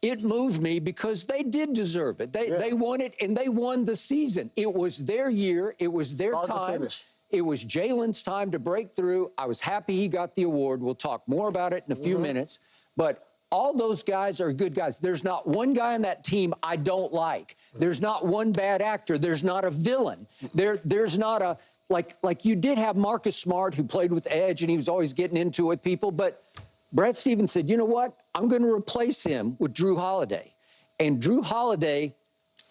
it moved me because they did deserve it. They won it, and they won the season. It was their year. It was their time. It was Jaylen's time to break through. I was happy he got the award. We'll talk more about it in a few minutes. But all those guys are good guys. There's not one guy on that team I don't like. There's not one bad actor. There's not a villain. There's not a, like you did have Marcus Smart, who played with edge, and he was always getting into it with people. But Brad Stevens said, you know what? I'm going to replace him with Drew Holiday. And Drew Holiday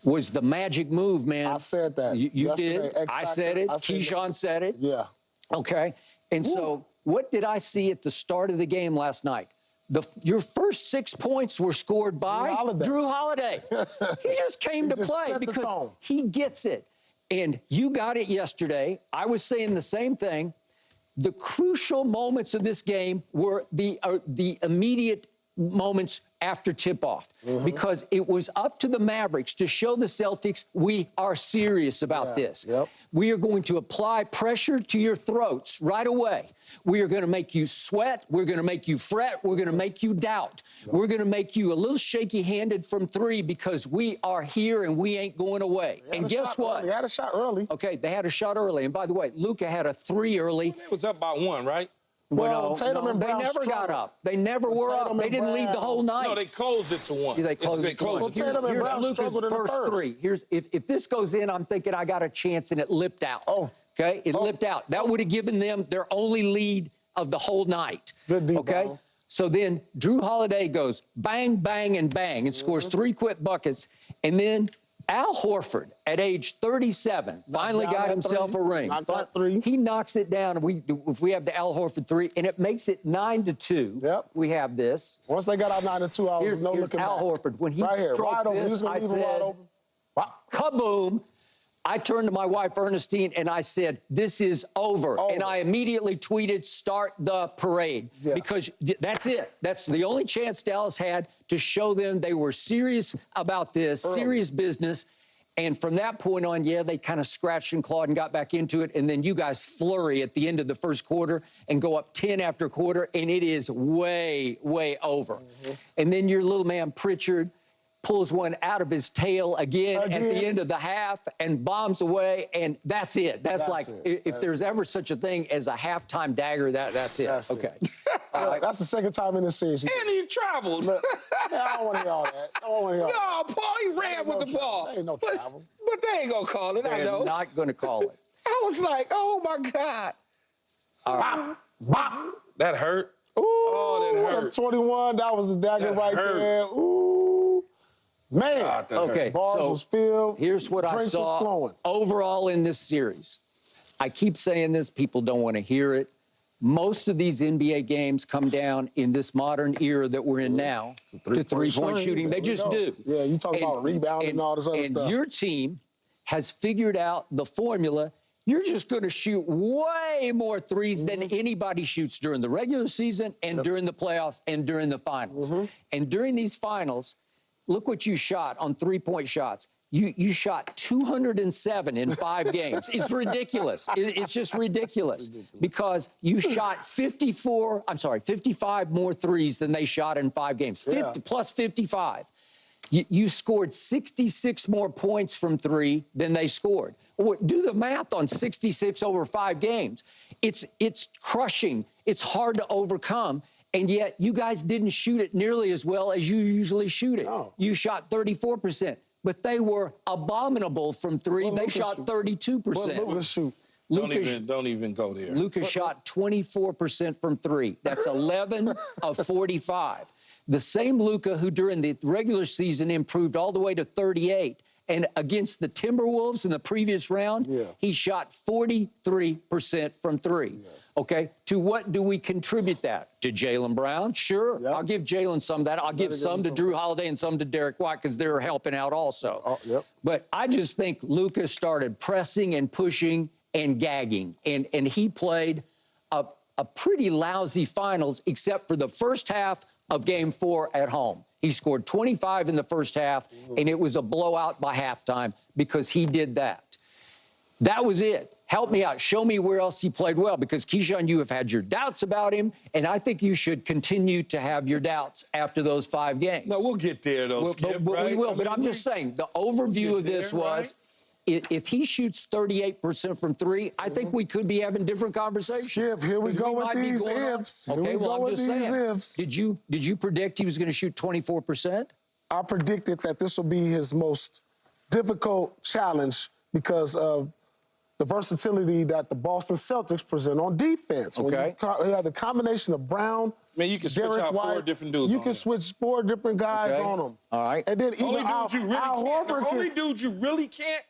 was the magic move, man. I said that. You did. I said it. Keyshawn said it. Yeah. Okay. And so what did I see at the start of the game last night? Your first 6 points were scored by Drew Holiday. He just came to play because he gets it. And you got it yesterday. I was saying the same thing. The crucial moments of this game were the immediate moments after tip-off, because it was up to the Mavericks to show the Celtics we are serious about this. We are going to apply pressure to your throats right away. We are going to make you sweat. We're going to make you fret. We're going to make you doubt. We're going to make you a little shaky-handed from three, because we are here and we ain't going away. And guess what? They had a shot early. Okay, they had a shot early. And by the way, Luka had a three early. It was up by one, right? Well, Tatum and Brown they never got up. They never were up. They didn't lead the whole night. No, they closed it to one. Yeah, they closed it to one. Tatum and Brown Luka's first three. If this goes in, I'm thinking I got a chance, and it lipped out. Okay, it lipped out. That would have given them their only lead of the whole night. Good deep okay. ball. So then Drew Holiday goes bang, bang, and bang, and scores three quick buckets, and then Al Horford, at age 37, finally got himself a ring. He knocks it down. If we have the Al Horford three, and it makes it 9-2. We have this. Once they got out 9-2, I was no looking back. Al Horford. When he struck this, I said, kaboom. I turned to my wife, Ernestine, and I said, this is over. And I immediately tweeted, start the parade. Because that's it. That's the only chance Dallas had to show them they were serious about this, serious business. And from that point on, they kind of scratched and clawed and got back into it. And then you guys flurry at the end of the first quarter and go up 10 after quarter, and it is way, way over. And then your little man, Pritchard, pulls one out of his tail again at the end of the half and bombs away, and that's it. That's if there's ever such a thing as a halftime dagger, that's it. That's the second time in this series. And he traveled. Look, man, I don't want to hear all that. I don't want to hear all that. No, Paul, he ran with the ball. There ain't no travel. But they ain't going to call it, I know. They're not going to call it. I was like, oh, my God. That hurt. Ooh, that hurt. 21, that was the dagger there. Ooh. Man, okay, bars was filled. Here's what I saw overall in this series. I keep saying this, people don't want to hear it. Most of these NBA games come down in this modern era that we're in now to three-point shooting. They just do. Yeah, you talk about rebounding and all this other stuff. And your team has figured out the formula. You're just going to shoot way more threes than anybody shoots during the regular season and during the playoffs and during the finals. And during these finals, look what you shot on three-point shots. You shot 207 in 5 games. It's ridiculous. It's just ridiculous because you shot 55 more threes than they shot in 5 games, 50 plus 55. You scored 66 more points from three than they scored. Do the math on 66 over 5 games. It's crushing. It's hard to overcome. And yet, you guys didn't shoot it nearly as well as you usually shoot it. You shot 34%, but they were abominable from three. They shot 32%. Luka shoot. Don't even go there. Luka shot 24% from three. That's 11 of 45. The same Luka who during the regular season improved all the way to 38. And against the Timberwolves in the previous round, he shot 43% from three. Okay, to what do we contribute that? To Jaylen Brown? Sure, I'll give Jaylen some of that. I'll give some to Drew Holiday and some to Derek White because they're helping out also. But I just think Luka started pressing and pushing and gagging, and he played a pretty lousy finals except for the first half of Game 4 at home. He scored 25 in the first half, and it was a blowout by halftime because he did that. That was it. Help me out. Show me where else he played well, because Keyshawn, you have had your doubts about him, and I think you should continue to have your doubts after those 5 games. No, we'll get there, though, Skip, right? We will. I mean, I'm just saying, the overview of this was, if he shoots 38% from 3, I think we could be having different conversations. Skip, here we go with these ifs. Okay, well, I'm just saying. Did you predict he was going to shoot 24%? I predicted that this will be his most difficult challenge because of the versatility that the Boston Celtics present on defense. Okay. When you have the combination of Brown, Man, you can switch Derek out 4 White, different dudes. You can switch 4 different guys on them. All right. And then even Al Horford the only dude you really can't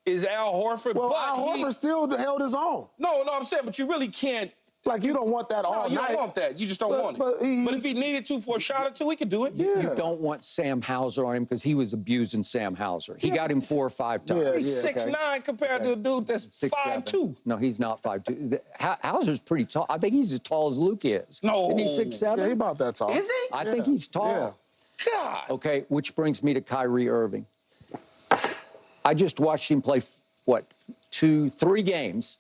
is Al Horford. Well, but Al Horford still held his own. No, I'm saying, but you really can't. Like, you don't want that all You night. don't want that. You just don't want it. But if he needed to for a shot or 2, he could do it. Yeah. You don't want Sam Hauser on him because he was abusing Sam Hauser. He got him 4 or 5 times. Yeah, He's 6'9" compared to a dude that's 5'2". No, he's not 5'2". Hauser's pretty tall. I think he's as tall as Luke is. No. Isn't he 6'7"? Yeah, he about that tall. Is he? I think he's tall. Yeah. God. Okay, which brings me to Kyrie Irving. I just watched him play, 3 games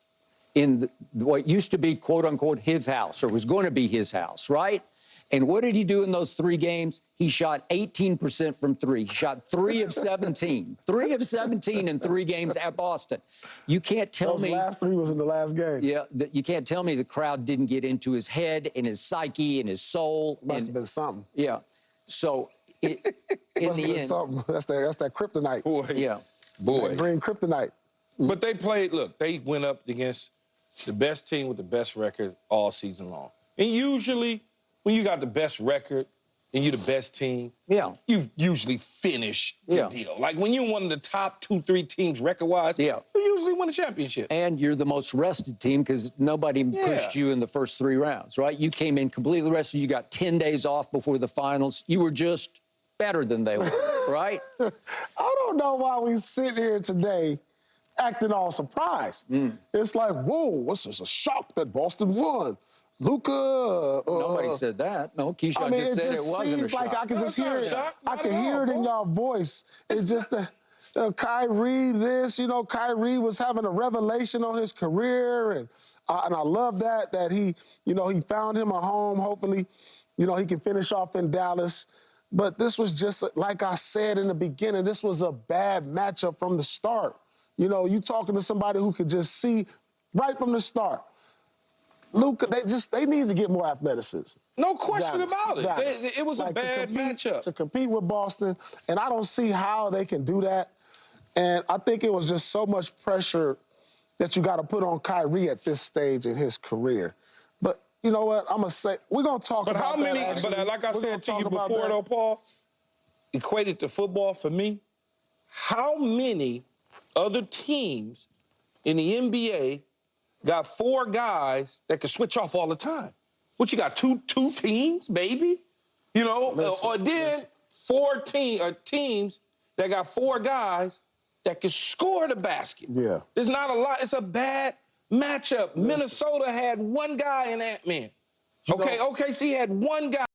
in what used to be, quote unquote, his house, or was going to be his house, right? And what did he do in those 3 games? He shot 18% from 3. He shot 3 of 17. 3 of 17 in 3 games at Boston. You can't tell me. Those last 3 was in the last game. Yeah, you can't tell me the crowd didn't get into his head and his psyche and his soul. Must have been something. Yeah. So in Must have the been end, something. That's that kryptonite. Boy. yeah. Boy. Green kryptonite. But they played, look, they went up against the best team with the best record all season long. And usually, when you got the best record and you're the best team, you usually finish the deal. Like when you're one of the top 2-3 teams record-wise, you usually win a championship. And you're the most rested team because nobody pushed you in the first 3 rounds, right? You came in completely rested. You got 10 days off before the finals. You were just better than they were, right? I don't know why we sit here today acting all surprised. It's like, whoa, this is a shock that Boston won. Luka. Nobody said that. No, Keyshawn just said it wasn't a shock. Like I can just hear it. I can hear it in y'all voice. It's just the Kyrie this, Kyrie was having a revelation on his career, and I love that he, he found him a home. Hopefully, he can finish off in Dallas. But this was just, like I said in the beginning, this was a bad matchup from the start. You talking to somebody who could just see right from the start. Luka, they need to get more athleticism. No question about it. It was a bad matchup. To compete with Boston, and I don't see how they can do that. And I think it was just so much pressure that you got to put on Kyrie at this stage in his career. But you know what? I'm going to say, we're going to talk about how many, that. but like I said to you before, though, Paul, equated to football for me, how many other teams in the NBA got 4 guys that can switch off all the time? What, you got two teams, baby? Or then 4 teams that got 4 guys that can score the basket. Yeah. There's not a lot. It's a bad matchup. Minnesota had 1 guy in Ant-Man. OKC had 1 guy.